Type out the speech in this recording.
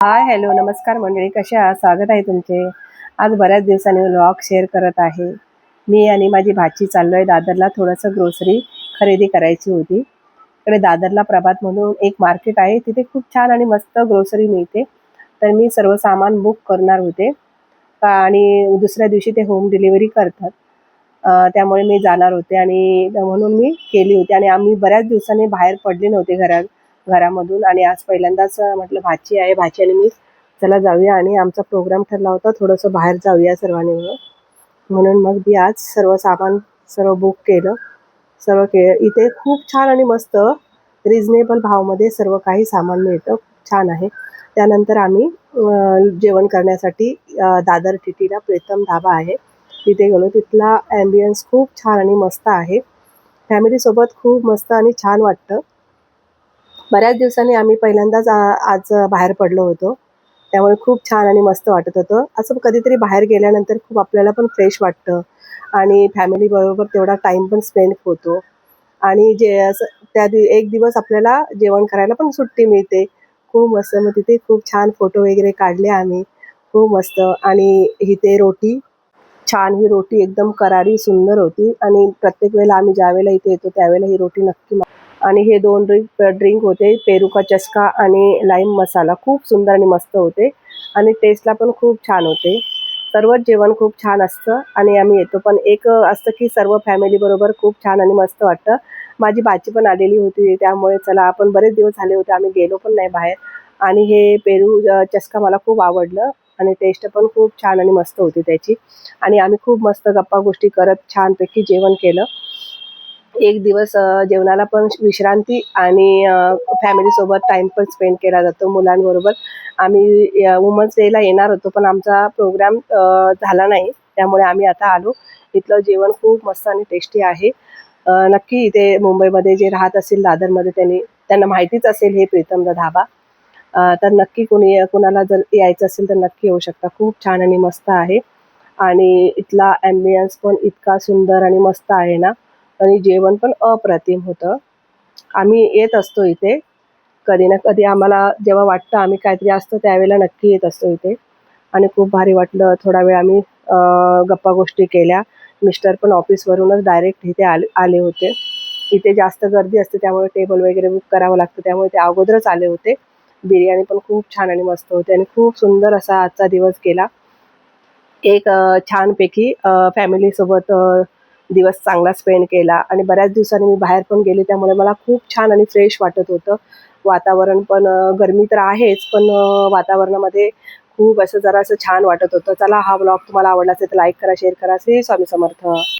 Hi hello नमस्कार मंडळी, कसे आहात? स्वागत आहे तुमचे. आज बऱ्याच दिवसांनी व्लॉग शेअर करत आहे. मी आणि माझी भाची चाललो आहे दादरला. थोडंसं ग्रोसरी खरेदी करायची होती. इकडे दादरला प्रभात म्हणून एक मार्केट आहे, तिथे खूप छान आणि मस्त ग्रोसरी मिळते. तर मी सर्व सामान बुक करणार होते आणि दुसऱ्या दिवशी ते होम डिलिव्हरी करतात. त्यामुळे मी जाणार होते आणि म्हणून मी केली होती. आणि आम्ही बऱ्याच दिवसांनी बाहेर पडले नव्हते घरामधून. आणि आज पहिल्यांदाच म्हटलं भाची आहे, भाची आणि मी चला जाऊया. आणि आमचा प्रोग्राम ठरला होता थोडंसं बाहेर जाऊया सर्वांनी मिळून. म्हणून मग मी आज सर्व सामान सर्व बुक केलं. इथे खूप छान आणि मस्त रिजनेबल भावमध्ये सर्व काही सामान मिळतं. छान आहे. त्यानंतर आम्ही जेवण करण्यासाठी दादर टीटीला प्रीतम धाबा आहे, तिथे गेलो. तिथला ॲम्बियन्स खूप छान आणि मस्त आहे. फॅमिलीसोबत खूप मस्त आणि छान वाटतं. बऱ्याच दिवसांनी आम्ही पहिल्यांदाच आज बाहेर पडलो होतो. त्यामुळे खूप छान आणि मस्त वाटत होतं. असं कधीतरी बाहेर गेल्यानंतर खूप आपल्याला पण फ्रेश वाटतं आणि फॅमिलीबरोबर तेवढा टाईम पण स्पेंड होतो. आणि जे असं एक दिवस आपल्याला जेवण करायला पण सुट्टी मिळते. खूप मस्त. मग तिथे खूप छान फोटो वगैरे काढले आम्ही. खूप मस्त. आणि इथे रोटी छान, ही रोटी एकदम करारी सुंदर होती. आणि प्रत्येक वेळेला आम्ही ज्यावेळेला इथे येतो त्यावेळेला ही रोटी नक्की आणि हे 2 ड्रिंक होते, पेरू का चस्का आणि लाईम मसाला. खूप सुंदर आणि मस्त होते आणि टेस्टला पण खूप छान होते. सर्वच जेवण खूप छान असतं आणि आम्ही येतो. पण एक असतं की सर्व फॅमिलीबरोबर खूप छान आणि मस्त वाटतं. माझी भाची पण आलेली होती, त्यामुळे चला आपण बरेच दिवस झाले होते, आम्ही गेलो पण नाही बाहेर. आणि हे पेरू चस्का मला खूप आवडलं आणि टेस्ट पण खूप छान आणि मस्त होती त्याची. आणि आम्ही खूप मस्त गप्पा गोष्टी करत छानपैकी जेवण केलं. एक दिवस जेवणाला पण विश्रांती आणि फॅमिलीसोबत टाईम पण स्पेंड केला जातो मुलांबरोबर. आम्ही वुमन्स डेला येणार होतो, पण आमचा प्रोग्राम झाला नाही, त्यामुळे आम्ही आता आलो. इथलं जेवण खूप मस्त आणि टेस्टी आहे. नक्की इथे मुंबईमध्ये जे राहत असतील दादरमध्ये त्यांना माहितीच असेल हे प्रीतमचा धाबा. तर नक्की कुणाला जर यायचं असेल तर नक्की येऊ शकता. खूप छान आणि मस्त आहे. आणि इथला ॲम्बियन्स पण इतका सुंदर आणि मस्त आहे ना. आणि जेवण पण अप्रतिम होतं. आम्ही येत असतो इथे कधी ना कधी. आम्हाला जेव्हा वाटतं आम्ही काहीतरी असतं त्यावेळेला नक्की येत असतो इथे. आणि खूप भारी वाटलं. थोडा वेळ आम्ही गप्पा गोष्टी केल्या. मिस्टर पण ऑफिसवरूनच डायरेक्ट इथे आले होते. इथे जास्त गर्दी असते त्यामुळे टेबल वगैरे बुक करावं लागतं, त्यामुळे ते अगोदरच आले होते. बिर्याणी पण खूप छान आणि मस्त होती आणि खूप सुंदर असा आजचा दिवस गेला. एक छानपैकी फॅमिलीसोबत दिवस चांगला स्पेंड केला. आणि बऱ्याच दिवसांनी मी बाहेर पण गेले, त्यामुळे मला खूप छान आणि फ्रेश वाटत होतं. वातावरण पण गरमी तर आहेच, पण वातावरणामध्ये खूप असं जरासं छान वाटत होतं. चला, हा ब्लॉग तुम्हाला आवडला असेल तर लाईक करा, शेअर करा. श्री स्वामी समर्थ.